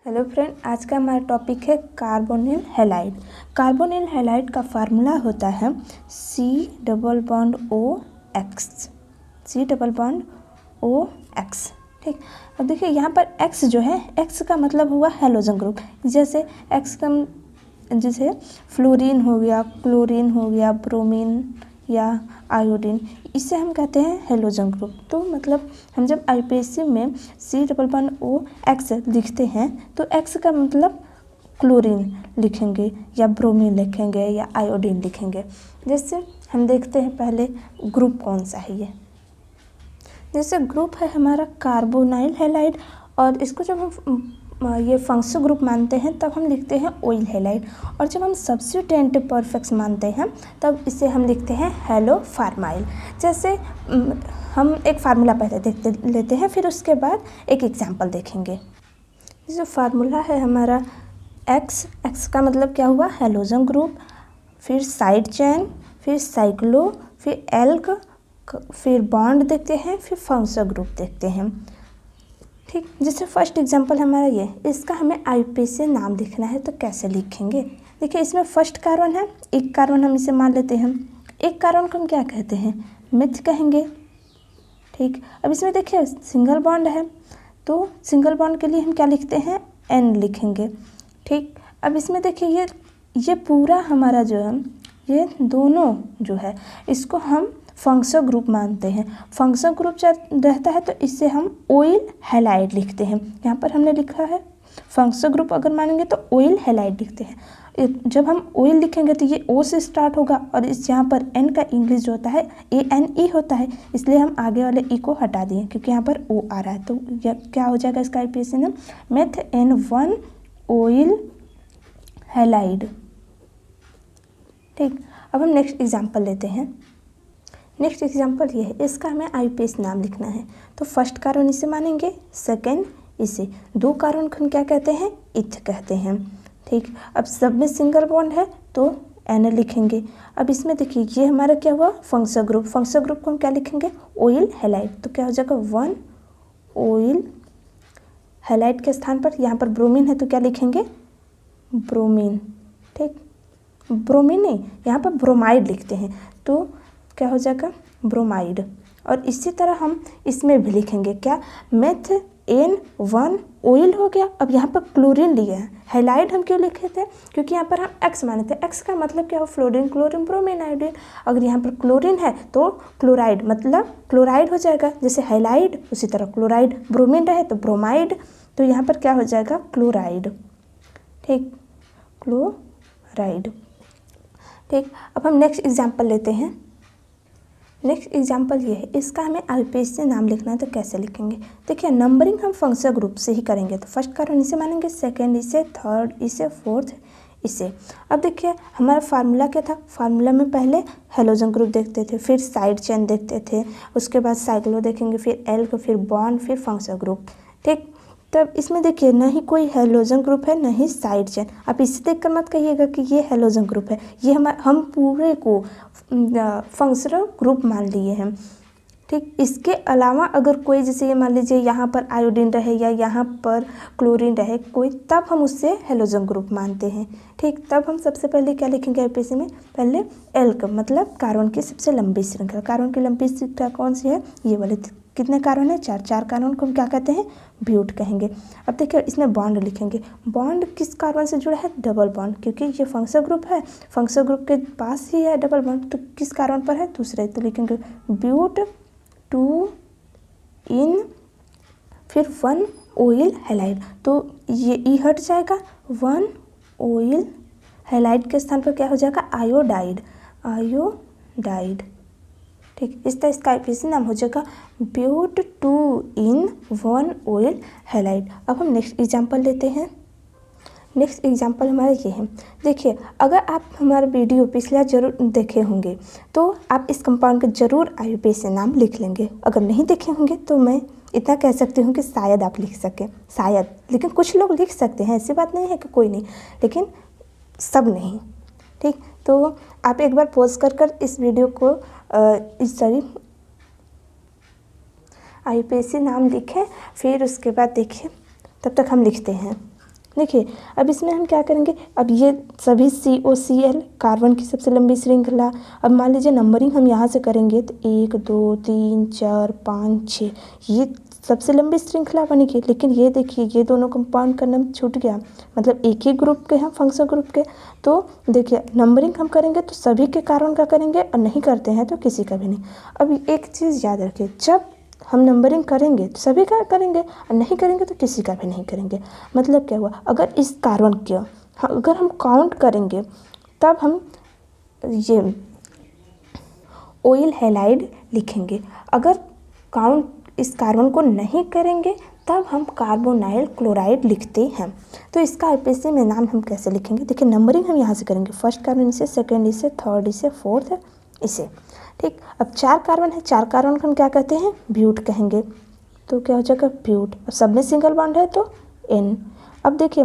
Hello friend, आज का हमारा टॉपिक है कार्बोनिल हैलाइड। कार्बोनिल हैलाइड का फार्मूला होता है C≡OX। C≡OX। ठीक, अब देखिए यहाँ पर X जो है, X का मतलब हुआ हैलोजन ग्रुप। जैसे X का जैसे फ्लोरीन हो गया, क्लोरीन हो गया, ब्रोमीन या आयोडीन, इसे हम कहते हैं हैलोजन ग्रुप। तो मतलब हम जब आईपीएससी में C≡OX लिखते हैं तो X का मतलब क्लोरीन लिखेंगे या ब्रोमीन लिखेंगे या आयोडीन लिखेंगे। जैसे हम देखते हैं पहले ग्रुप कौन सा है। ये जैसे ग्रुप है हमारा कार्बोनाइल हैलाइड, और इसको जब हम ये फंक्शनल ग्रुप मानते हैं तब हम लिखते हैं ऑयल हैलाइड, और जब हम सब्स्टिट्यूएंट परफेक्ट्स मानते हैं तब इसे हम लिखते हैं हैलो फार्माइल। जैसे हम एक फार्मूला पहले लेते हैं, फिर उसके बाद एक एग्जांपल देखेंगे। जो फार्मूला है हमारा एक्स का मतलब क्या हुआ, हैलोजन ग्रुप, फिर साइड चेन, फिर साइक्लो, फिर एल्क, फिर बॉन्ड देखते हैं, फिर फंक्शनल ग्रुप देखते हैं। ठीक, जैसे फर्स्ट एग्जांपल हमारा ये, इसका हमें आईपीएस से नाम लिखना है तो कैसे लिखेंगे। देखिए इसमें फर्स्ट कार्बन है, एक कार्बन हम इसे मान लेते हैं। एक कार्बन को हम क्या कहते हैं, मिथ कहेंगे। ठीक, अब इसमें देखिए सिंगल बॉन्ड है, तो सिंगल बॉन्ड के लिए हम क्या लिखते हैं, एन लिखेंगे। ठीक, अब इसमें देखिए ये पूरा हमारा जो है, ये दोनों जो है इसको हम फंक्शनल ग्रुप मानते हैं। फंक्शनल ग्रुप रहता है तो इससे हम ऑयल हैलाइड लिखते हैं। यहाँ पर हमने लिखा है फंक्शनल ग्रुप अगर मानेंगे तो ऑयल हैलाइड लिखते हैं। जब हम ऑयल लिखेंगे तो ये ओ से स्टार्ट होगा, और इस यहाँ पर एन का इंग्लिश जो होता है ANE होता है, इसलिए हम आगे वाले ई को हटा दिए क्योंकि यहाँ पर ओ आ रहा है। तो यह क्या हो जाएगा इसका आईपीएस नाम, METH-N1 ऑयल हैलाइड। ठीक, अब हम नेक्स्ट एग्जाम्पल लेते हैं। नेक्स्ट एग्जाम्पल ये है, इसका हमें आईपीएस नाम लिखना है। तो फर्स्ट कार्बन इसे मानेंगे, सेकेंड इसे, दो कार्बन को हम क्या कहते हैं, इथ कहते हैं। ठीक, अब सब में सिंगल बॉन्ड है तो एन लिखेंगे। अब इसमें देखिए ये हमारा क्या हुआ, फंक्शनल ग्रुप। फंक्शनल ग्रुप को हम क्या लिखेंगे, ऑयल हैलाइड। तो क्या हो जाएगा, 1 ऑयल हैलाइड के स्थान पर यहाँ पर ब्रोमीन है तो क्या लिखेंगे, ब्रोमीन। ठीक, ब्रोमीन नहीं, यहाँ पर ब्रोमाइड लिखते हैं तो क्या हो जाएगा, ब्रोमाइड। और इसी तरह हम इसमें भी लिखेंगे क्या, METH-N1 ऑयल हो गया। अब यहाँ पर क्लोरीन लिया है, हैलाइड हम क्यों लिखे थे, क्योंकि यहाँ पर हम एक्स माने थे। एक्स का मतलब क्या हो, फ्लोरीन, क्लोरीन, ब्रोमीन, आयोडीन। अगर यहाँ पर क्लोरीन है तो क्लोराइड, मतलब क्लोराइड हो जाएगा। जैसे हैलाइड उसी तरह क्लोराइड, ब्रोमीन रहे तो ब्रोमाइड, तो यहाँ पर क्या हो जाएगा, क्लोराइड। ठीक, क्लोराइड। ठीक, अब हम नेक्स्ट एग्जाम्पल लेते हैं। नेक्स्ट एग्जाम्पल ये है, इसका हमें आईपीएस से नाम लिखना है तो कैसे लिखेंगे। देखिए नंबरिंग हम फंक्शनल ग्रुप से ही करेंगे, तो फर्स्ट कार्बन इसे मानेंगे, सेकेंड इसे, थर्ड इसे, फोर्थ इसे। अब देखिए हमारा फार्मूला क्या था, फार्मूला में पहले हैलोजन ग्रुप देखते थे, फिर साइड चेन देखते थे, उसके बाद साइक्लो देखेंगे, फिर एल्क, फिर बॉन्ड, फिर फंक्शनल ग्रुप। ठीक, तब इसमें देखिए ना ही कोई हैलोजन ग्रुप है, ना ही साइड चेन। आप इसे देखकर मत कहिएगा कि ये हैलोजन ग्रुप है, ये हम पूरे को फंक्शनल ग्रुप मान लिए हैं। ठीक, इसके अलावा अगर कोई, जैसे ये मान लीजिए यहाँ पर आयोडीन रहे या यहाँ पर क्लोरीन रहे कोई, तब हम उससे हैलोजन ग्रुप मानते हैं। ठीक, तब हम सबसे पहले क्या लिखेंगे आईपीएस में, पहले एल्क मतलब कार्बन की सबसे लंबी श्रृंखला। कार्बन की लंबी श्रृंखला कौन सी है, ये वाले। कितने कार्बन है, चार कार्बन को हम क्या कहते हैं, ब्यूट कहेंगे। अब देखिए इसमें बॉन्ड लिखेंगे, बॉन्ड किस कार्बन से जुड़ा है, डबल बॉन्ड, क्योंकि ये फंक्शनल ग्रुप है, फंक्शनल ग्रुप के पास ही है डबल बॉन्ड, तो किस कार्बन पर है, दूसरे। तो लिखेंगे ब्यूट 2 इन, फिर 1 ऑयल हैलाइड। तो ये ई हट जाएगा, 1 ऑयल हैलाइड के स्थान पर क्या हो जाएगा, आयोडाइड, आयोडाइड। ठीक, इस तरह इसका आईपीएस नाम हो जाएगा ब्यूट 2 इन 1 ऑयल हैलाइड। अब हम नेक्स्ट एग्जांपल लेते हैं। नेक्स्ट एग्जांपल हमारा ये है, देखिए अगर आप हमारा वीडियो पिछला जरूर देखे होंगे तो आप इस कंपाउंड का जरूर आईपीएस से नाम लिख लेंगे। अगर नहीं देखे होंगे तो मैं इतना कह सकती हूँ कि शायद आप लिख सकें, शायद, लेकिन कुछ लोग लिख सकते हैं, ऐसी बात नहीं है कि कोई नहीं, लेकिन सब नहीं। ठीक, तो आप एक बार पॉज कर इस वीडियो को आईपीएस से नाम लिखें, फिर उसके बाद देखिए, तब तक हम लिखते हैं। देखिए अब इसमें हम क्या करेंगे, अब ये सभी COCl कार्बन की सबसे लंबी श्रृंखला। अब मान लीजिए नंबरिंग हम यहाँ से करेंगे तो 1 2 3 4 5 6 ये सबसे लंबी श्रृंखला बनेगी। लेकिन ये देखिए ये दोनों कंपाउंड का नाम छूट गया, मतलब एक ही ग्रुप के हैं, फंक्शनल ग्रुप के। तो देखिए नंबरिंग हम करेंगे तो सभी के कार्बन का करेंगे और नहीं करते हैं तो किसी का भी नहीं। अब एक चीज़ याद रखिए, जब हम नंबरिंग करेंगे तो सभी का करेंगे और नहीं करेंगे तो किसी का भी नहीं करेंगे। मतलब क्या हुआ, अगर इस कार्बन का अगर हम काउंट करेंगे तब हम ये ऑयल हैलाइड लिखेंगे। अगर काउंट इस कार्बन को नहीं करेंगे तब हम कार्बोनाइल क्लोराइड लिखते हैं। तो इसका IPAC में नाम हम कैसे लिखेंगे, देखिए नंबरिंग हम यहाँ से करेंगे, फर्स्ट कार्बन इसे, सेकेंड इसे, थर्ड इसे, फोर्थ इसे। ठीक, अब 4 कार्बन है, 4 कार्बन को हम क्या कहते हैं, ब्यूट कहेंगे। तो क्या हो जाएगा ब्यूट। अब सब में सिंगल बॉन्ड है तो N। अब देखिए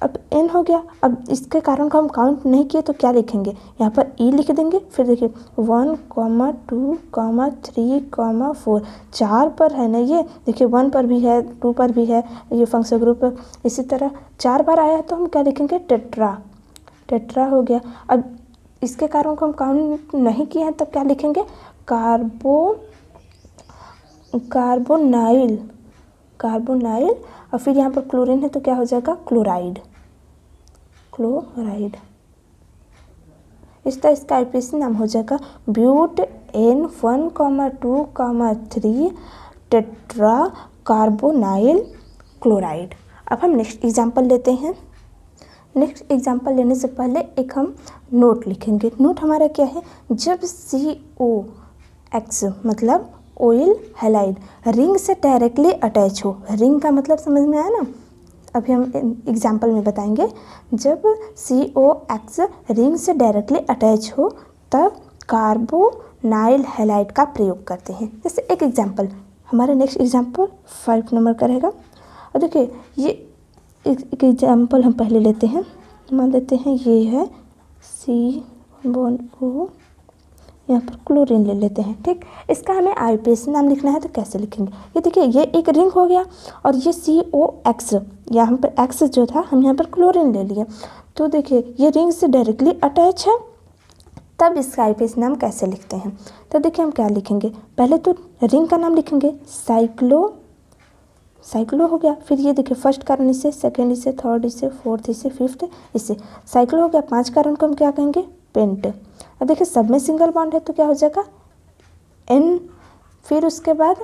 अब N हो गया। अब इसके कार्बन को हम काउंट नहीं किए तो क्या लिखेंगे, यहाँ पर E लिख देंगे। फिर देखिए 1, 2, 3, 4 4 पर है ना, ये देखिए 1 पर भी है, 2 पर भी है, ये फंक्शनल ग्रुप। इसी तरह 4 बार आया है तो हम क्या लिखेंगे, टेट्रा। टेट्रा हो गया। अब इसके कार्बन को हम काउंट नहीं किए हैं तब क्या लिखेंगे, कार्बोनाइल। और फिर यहाँ पर क्लोरीन है तो क्या हो जाएगा, क्लोराइड। इस तरह इसका IPAC नाम हो जाएगा ब्यूट N1, 2, 3 टेट्रा कार्बोनाइल क्लोराइड। अब हम नेक्स्ट एग्जाम्पल लेते हैं। नेक्स्ट एग्जाम्पल लेने से पहले एक हम नोट लिखेंगे। नोट हमारा क्या है, जब COX मतलब ऑयल हैलाइड रिंग से डायरेक्टली अटैच हो, रिंग का मतलब समझ में आया ना, अभी हम एग्जाम्पल में बताएंगे। जब COX रिंग से डायरेक्टली अटैच हो तब कार्बोनाइल हैलाइड का प्रयोग करते हैं। जैसे एक एग्जाम्पल, हमारा नेक्स्ट एग्जाम्पल 5 नंबर का रहेगा। और देखिए ये एक एग्जाम्पल हम पहले लेते हैं। मान लेते हैं ये है C(O), यहाँ पर क्लोरीन ले लेते हैं। ठीक, इसका हमें IPAC नाम लिखना है तो कैसे लिखेंगे, ये देखिए ये एक रिंग हो गया और ये COX, यहाँ पर X जो था हम यहाँ पर क्लोरीन ले लिए। तो देखिए ये रिंग से डायरेक्टली अटैच है, तब इसका IPAC नाम कैसे लिखते हैं। तो देखिए हम क्या लिखेंगे, पहले तो रिंग का नाम लिखेंगे, साइक्लो हो गया। फिर ये देखिए फर्स्ट कार्बन इसे, सेकेंड इसे, थर्ड इसे, फोर्थ इसे, फिफ्थ इसे, साइक्लो हो गया। 5 कार्बन को हम क्या कहेंगे, पेंट। अब देखिए सब में सिंगल बॉन्ड है तो क्या हो जाएगा, N। फिर उसके बाद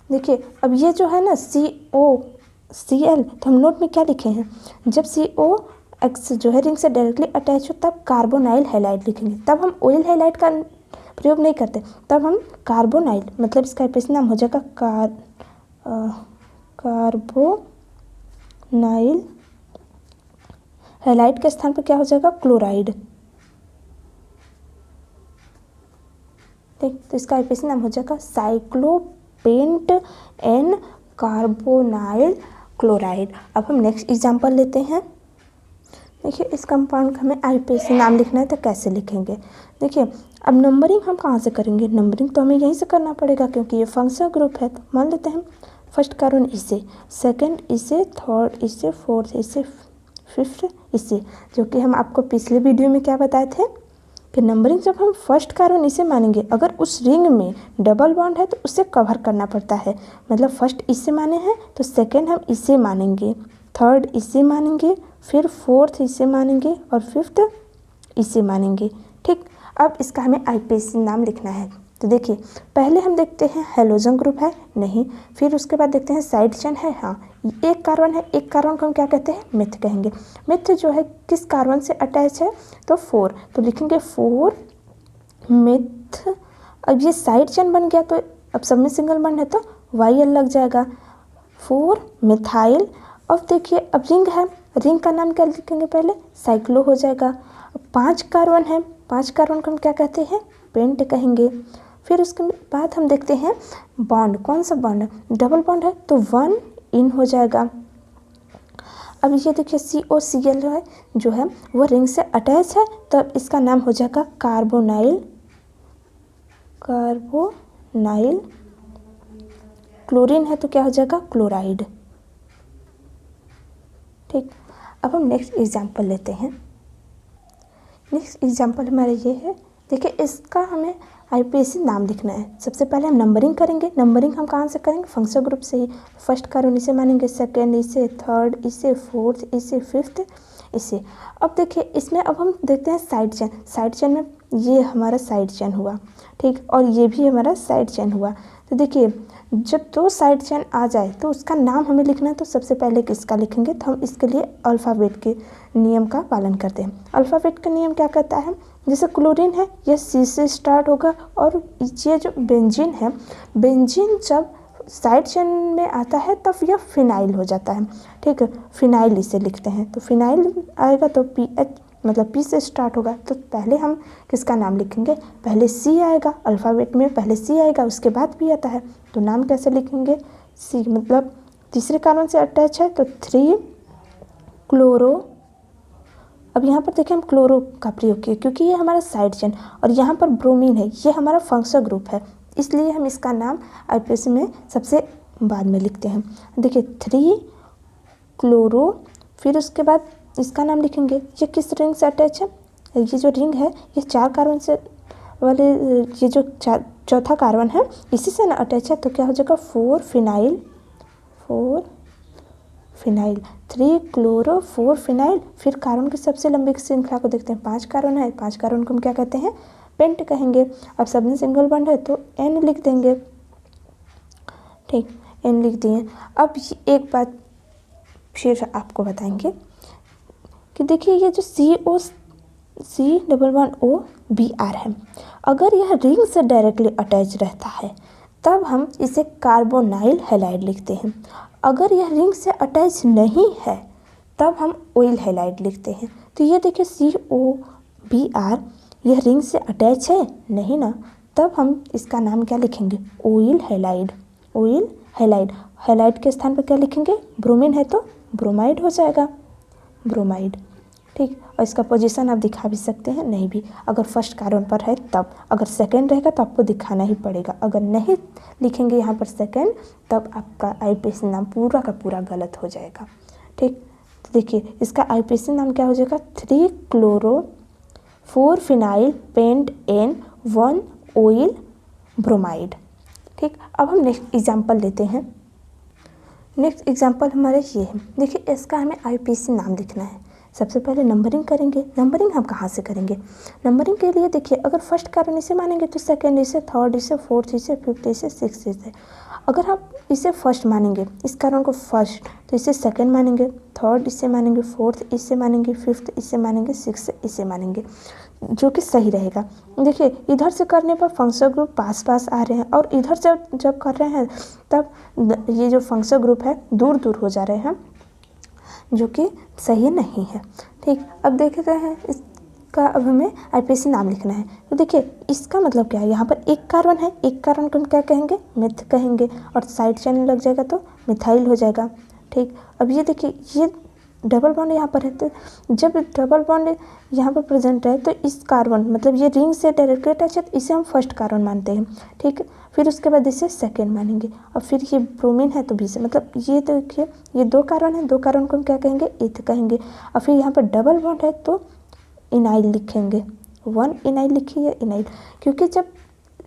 देखिए अब ये जो है ना COCl, तो हम नोट में क्या लिखे हैं, जब COX जो है रिंग से डायरेक्टली अटैच हो तब कार्बोनाइल हैलाइड लिखेंगे। तब हम ऑयल हैलाइड का प्रयोग नहीं करते, तब हम कार्बोनाइल, मतलब इसका IPAC नाम हो जाएगा कार्बोनाइल हैलाइड के स्थान पर क्या हो जाएगा, क्लोराइड। ठीक, तो इसका IPAC नाम हो जाएगा साइक्लोपेंट N कार्बोनाइल क्लोराइड। अब हम नेक्स्ट एग्जांपल लेते हैं। देखिए इस कंपाउंड का हमें IPAC नाम लिखना है तो कैसे लिखेंगे। देखिए अब नंबरिंग हम कहाँ से करेंगे, नंबरिंग तो हमें यहीं से करना पड़ेगा क्योंकि ये फंक्शनल ग्रुप है। तो मान लेते हैं फर्स्ट कार्बन इसे, सेकंड इसे, थर्ड इसे, फोर्थ इसे, फिफ्थ इसे, जो कि हम आपको पिछले वीडियो में क्या बताए थे कि नंबरिंग जब हम फर्स्ट कार्बन इसे मानेंगे, अगर उस रिंग में डबल बॉन्ड है तो उसे कवर करना पड़ता है। मतलब फर्स्ट इसे माने हैं तो सेकंड हम इसे मानेंगे, थर्ड इसे मानेंगे, फिर फोर्थ इसे मानेंगे और फिफ्थ इसे मानेंगे। ठीक, अब इसका हमें IPAC नाम लिखना है। तो देखिए पहले हम देखते हैं हेलोजन ग्रुप है, नहीं। फिर उसके बाद देखते हैं साइड चेन है, हाँ। एक कार्बन है, एक कार्बन को हम क्या कहते हैं, मिथ कहेंगे। मिथ जो है किस कार्बन से अटैच है, तो 4, तो लिखेंगे 4 मिथ। अब ये साइड चेन बन गया तो अब सब में सिंगल बॉन्ड है तो YL लग जाएगा, 4 मिथाइल। अब देखिए अब रिंग है, रिंग का नाम क्या लिखेंगे, पहले साइक्लो हो जाएगा। 5 कार्बन है, 5 कार्बन को हम क्या कहते हैं, पेंट कहेंगे। फिर उसके बाद हम देखते हैं बॉन्ड, कौन सा बॉन्ड है, डबल बॉन्ड है तो 1 इन हो जाएगा। अब ये देखिए COCl है जो है वो रिंग से अटैच है, तो अब इसका नाम हो जाएगा कार्बोनाइल क्लोरीन है तो क्या हो जाएगा, क्लोराइड। ठीक, अब हम नेक्स्ट एग्जाम्पल लेते हैं। नेक्स्ट एग्जाम्पल हमारा ये है, देखिए इसका हमें IUPAC नाम लिखना है। सबसे पहले हम नंबरिंग करेंगे। नंबरिंग हम कहाँ से करेंगे? फंक्शन ग्रुप से ही। फर्स्ट कारण इसे मानेंगे, सेकेंड इसे, थर्ड इसे, फोर्थ इसे, फिफ्थ इसे। अब देखिए इसमें अब हम देखते हैं साइड चेन। साइड चेन में ये हमारा साइड चेन हुआ, ठीक, और ये भी हमारा साइड चेन हुआ। तो देखिए जब दो साइड चेन आ जाए तो उसका नाम हमें लिखना है। तो सबसे पहले किसका लिखेंगे? तो हम इसके लिए अल्फ़ाबेट के नियम का पालन करते हैं। अल्फ़ाबेट का नियम क्या कहता है? जैसे क्लोरीन है, ये C से स्टार्ट होगा, और ये जो बेंजीन है, बेंजीन जब साइड चेन में आता है तब यह फिनाइल हो जाता है, ठीक है, फिनाइल इसे लिखते हैं। तो फिनाइल आएगा तो PH मतलब P से स्टार्ट होगा। तो पहले हम किसका नाम लिखेंगे? पहले C आएगा, अल्फ़ाबेट में पहले C आएगा, उसके बाद P आता है। तो नाम कैसे लिखेंगे? C मतलब तीसरे कार्बन से अटैच है तो 3 क्लोरो। अब यहाँ पर देखिए हम क्लोरो का प्रयोग किए क्योंकि ये हमारा साइड चेन, और यहाँ पर ब्रोमीन है, ये हमारा फंक्शन ग्रुप है, इसलिए हम इसका नाम IUPAC में सबसे बाद में लिखते हैं। देखिए 3 क्लोरो, फिर उसके बाद इसका नाम लिखेंगे। ये किस रिंग से अटैच है? ये जो रिंग है ये 4 कार्बन से वाले, ये जो चौथा कार्बन है इसी से ना अटैच है। तो क्या हो जाएगा? 4 फिनाइल, 3 क्लोरो 4 फिनाइल। फिर कार्बन की सबसे लंबी श्रृंखला को देखते हैं। 5 कार्बन है, 5 कार्बन को हम क्या कहते हैं? पेंट कहेंगे। अब सब में सिंगल बॉन्ड है तो N लिख देंगे, ठीक, N लिख दिए। अब एक बात फिर आपको बताएंगे कि देखिए ये जो C=COBr है, अगर यह रिंग से डायरेक्टली अटैच रहता है तब हम इसे कार्बोनाइल हैलाइड लिखते हैं। अगर यह रिंग से अटैच नहीं है तब हम ऑयल हैलाइड लिखते हैं। तो ये देखिए COBr, यह रिंग से अटैच है नहीं ना, तब हम इसका नाम क्या लिखेंगे? Oil halide. Oil halide, halide के स्थान पर क्या लिखेंगे? ब्रोमीन है तो ब्रोमाइड हो जाएगा, ब्रोमाइड, ठीक। और इसका पोजीशन आप दिखा भी सकते हैं, नहीं भी, अगर फर्स्ट कार्बन पर है तब, अगर सेकंड रहेगा तो आपको दिखाना ही पड़ेगा। अगर नहीं लिखेंगे यहाँ पर सेकंड तब आपका IUPAC नाम पूरा का पूरा गलत हो जाएगा, ठीक। तो देखिए इसका IUPAC नाम क्या हो जाएगा? 3 chloro 4 phenyl pent N 1 ol bromide, ठीक। अब हम नेक्स्ट एग्जाम्पल लेते हैं। नेक्स्ट एग्जाम्पल हमारे ये है, देखिए इसका हमें IUPAC नाम लिखना है। सबसे पहले नंबरिंग करेंगे। नंबरिंग हम कहाँ से करेंगे? नंबरिंग के लिए देखिए अगर फर्स्ट कार्बन इसे मानेंगे तो सेकंड इसे, थर्ड इसे, फोर्थ इसे, फिफ्थ इसे, सिक्स्थ इसे। अगर आप इसे फर्स्ट मानेंगे, इस कार्बन को फर्स्ट, तो इसे सेकंड मानेंगे, थर्ड इसे मानेंगे, फोर्थ इसे मानेंगे, फिफ्थ इसे मानेंगे, सिक्स्थ इसे मानेंगे, जो कि सही रहेगा। देखिए इधर से करने पर फंक्शन ग्रुप पास पास आ रहे हैं, और इधर से जब कर रहे हैं तब ये जो फंक्शन ग्रुप है दूर दूर हो जा रहे हैं, जो कि सही नहीं है, ठीक। अब देखते हैं इसका, अब हमें IUPAC नाम लिखना है। तो देखिए इसका मतलब क्या है? यहाँ पर एक कार्बन है, एक कार्बन को हम क्या कहेंगे? मिथ कहेंगे, और साइड चेन लग जाएगा तो मिथाइल हो जाएगा, ठीक। अब ये देखिए ये डबल बॉन्ड यहाँ पर है, तो जब डबल बॉन्ड यहाँ पर प्रेजेंट है तो इस कार्बन मतलब ये रिंग से डायरेक्टली अटैच है तो इसे हम फर्स्ट कार्बन मानते हैं, ठीक। फिर उसके बाद इसे सेकेंड मानेंगे, और फिर ये ब्रोमीन है तो B से, मतलब ये देखिए ये 2 कार्बन है, 2 कार्बन को हम क्या कहेंगे? इथ कहेंगे। और फिर यहाँ पर डबल बॉन्ड है तो इनाइल लिखेंगे, 1 इनाइल लिखिए, इनाइल, क्योंकि जब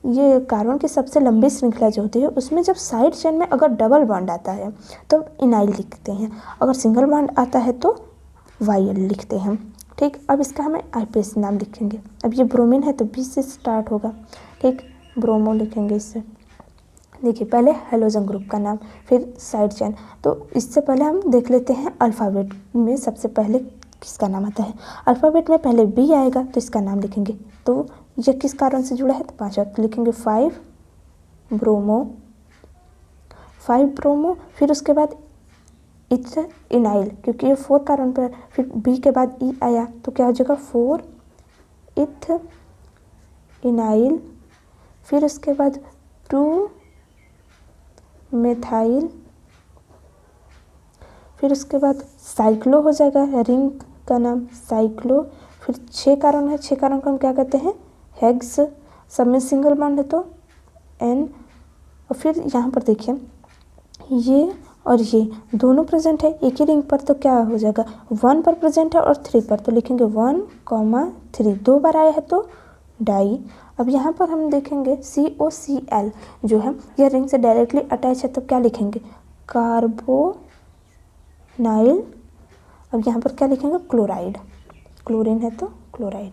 ये कार्बन की सबसे लंबी श्रृंखला जो होती है उसमें जब साइड चेन में अगर डबल बॉन्ड आता है तो इनाइल लिखते हैं, अगर सिंगल बॉन्ड आता है तो YL लिखते हैं, ठीक। अब इसका हमें IUPAC नाम लिखेंगे। अब ये ब्रोमीन है तो B से स्टार्ट होगा, ठीक, ब्रोमो लिखेंगे इससे। देखिए पहले हेलोजन ग्रुप का नाम, फिर साइड चेन। तो इससे पहले हम देख लेते हैं अल्फ़ाबेट में सबसे पहले किसका नाम आता है। अल्फ़ाबेट में पहले B आएगा तो इसका नाम लिखेंगे। तो ये किस कार्बन से जुड़ा है? तो 5 तो लिखेंगे 5 ब्रोमो, फिर उसके बाद इथ इनाइल, क्योंकि ये 4 कार्बन पर, फिर B के बाद E आया तो क्या हो जाएगा? 4 इथ इनाइल, फिर उसके बाद 2 मिथाइल, फिर उसके बाद साइक्लो हो जाएगा, रिंग का नाम साइक्लो। फिर 6 कार्बन है, 6 कार्बन को हम क्या कहते हैं? हेक्स। सब में सिंगल बॉन्ड है तो N। और फिर यहाँ पर देखिए ये और ये दोनों प्रेजेंट है एक ही रिंग पर, तो क्या हो जाएगा 1 पर प्रेजेंट है और 3 पर, तो लिखेंगे 1,3 2 बार आया है तो डाई। अब यहाँ पर हम देखेंगे COCl जो है यह रिंग से डायरेक्टली अटैच है, तो क्या लिखेंगे कार्बोनाइल। अब यहाँ पर क्या लिखेंगे क्लोराइड, क्लोरीन है तो क्लोराइड।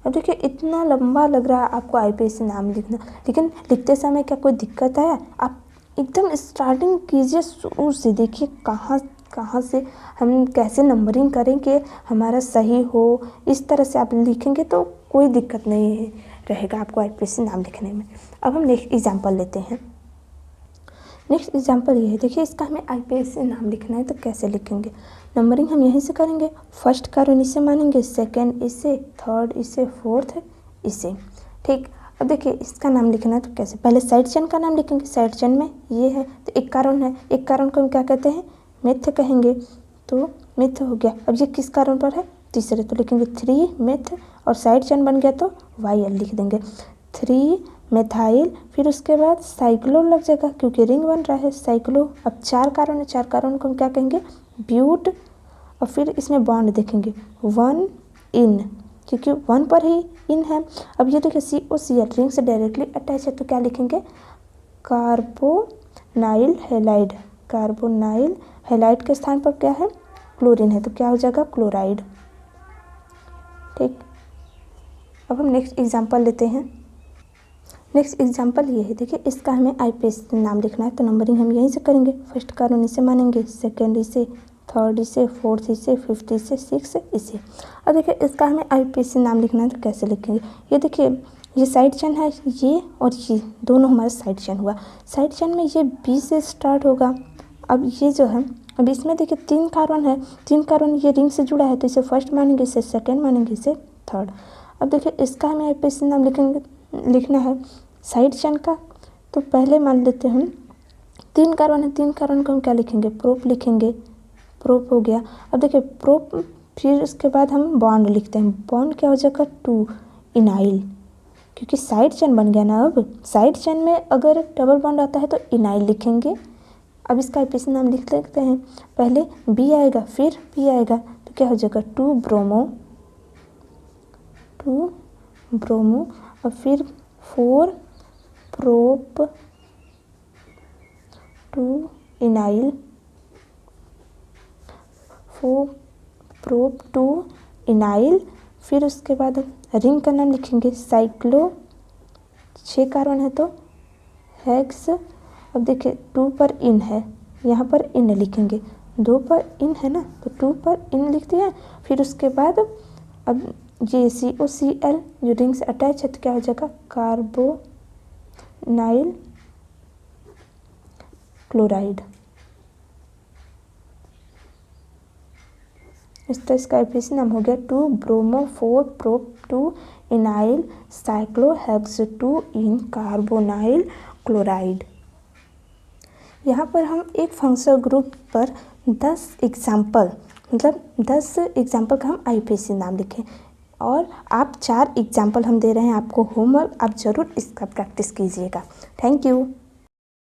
अब देखिए इतना लंबा लग रहा है आपको IPSC नाम लिखना, लेकिन लिखते समय क्या कोई दिक्कत है? आप एकदम स्टार्टिंग कीजिए शुरू से, देखिए कहाँ से हम कैसे नंबरिंग करें कि हमारा सही हो, इस तरह से आप लिखेंगे तो कोई दिक्कत नहीं रहेगा आपको IPSC नाम लिखने में। अब हम नेक्स्ट एग्जाम्पल लेते हैं। नेक्स्ट एग्जाम्पल ये है, देखिए इसका हमें IPSC नाम लिखना है तो कैसे लिखेंगे। नंबरिंग हम यहीं से करेंगे, फर्स्ट कारण इसे मानेंगे, सेकंड इसे, थर्ड इसे, फोर्थ इसे, ठीक। अब देखिए इसका नाम लिखना है तो कैसे, पहले साइड चेन का नाम लिखेंगे। साइड चेन में ये है तो एक कारण है, एक कारण को हम क्या कहते हैं मिथ कहेंगे, तो मिथ हो गया। अब ये किस कारण पर है तीसरे, तो लिखेंगे 3 मिथ और साइड चेन बन गया तो YL लिख देंगे 3 मेथाइल। फिर उसके बाद साइक्लो लग जाएगा क्योंकि रिंग बन रहा है साइक्लो। अब 4 कारण है, 4 कारण को हम क्या कहेंगे ब्यूट। और फिर इसमें बॉन्ड देखेंगे 1 इन क्योंकि 1 पर ही इन है। अब ये देखिए COCl रिंग से डायरेक्टली अटैच है तो क्या लिखेंगे कार्बोनाइल हैलाइड। कार्बोनाइल हैलाइड के स्थान पर क्या है क्लोरीन है तो क्या हो जाएगा क्लोराइड, ठीक। अब हम नेक्स्ट एग्जांपल लेते हैं। नेक्स्ट एग्जांपल ये है, देखिए इसका हमें IPSC नाम लिखना है तो नंबरिंग हम यहीं से करेंगे। फर्स्ट कारण इसे मानेंगे, सेकेंड इसे, थर्ड इसे, फोर्थ इसे, फिफ्थ इसे, सिक्स इसे। और देखिए इसका हमें IPSC नाम लिखना है तो कैसे लिखेंगे। ये देखिए ये साइड चेन है, ये और ये दोनों हमारा साइड चेन हुआ। साइड चेन में ये B से स्टार्ट होगा। अब ये जो है, अब इसमें देखिए 3 कार्बन है, 3 कार्बन ये रिंग से जुड़ा है तो इसे फर्स्ट मानेंगे, इसे सेकेंड मानेंगे, इसे थर्ड। अब देखिए इसका हमें IPSC नाम लिखना है साइड चेन का, तो पहले मान लेते हैं हम 3 कार्बन है, 3 कार्बन को हम क्या लिखेंगे प्रोप लिखेंगे, प्रोप हो गया। अब देखिए प्रोप, फिर उसके बाद हम बॉन्ड लिखते हैं, बॉन्ड क्या हो जाएगा 2 इनाइल क्योंकि साइड चेन बन गया ना। अब साइड चेन में अगर डबल बॉन्ड आता है तो इनाइल लिखेंगे। अब इसका IPSC नाम लिख लेते हैं, पहले B आएगा फिर P आएगा तो क्या हो जाएगा 2 ब्रोमो और फिर 4 प्रोप 2 इनाइल, 4 प्रोप 2 इनाइल। फिर उसके बाद रिंग का नाम लिखेंगे साइक्लो, 6 कार्बन है तो हेक्स। अब देखिए 2 पर इन है, यहाँ पर इन लिखेंगे, 2 पर इन है ना तो 2 पर इन लिख दिया। फिर उसके बाद अब ये COCl जो रिंग से अटैच है तो क्या हो जाएगा कार्बोनाइल क्लोराइड। इस तरह इसका IPSC नाम हो गया 2 ब्रोमो 4 प्रोप 2 इनाइल साइक्लोहेक्स 2 इन कार्बोनाइल क्लोराइड। यहाँ पर हम एक फंक्शनल ग्रुप पर 10 एग्जाम्पल मतलब 10 एग्जाम्पल का हम IPSC नाम लिखें और आप 4 एग्जाम्पल हम दे रहे हैं आपको होमवर्क, आप ज़रूर इसका प्रैक्टिस कीजिएगा। Thank you.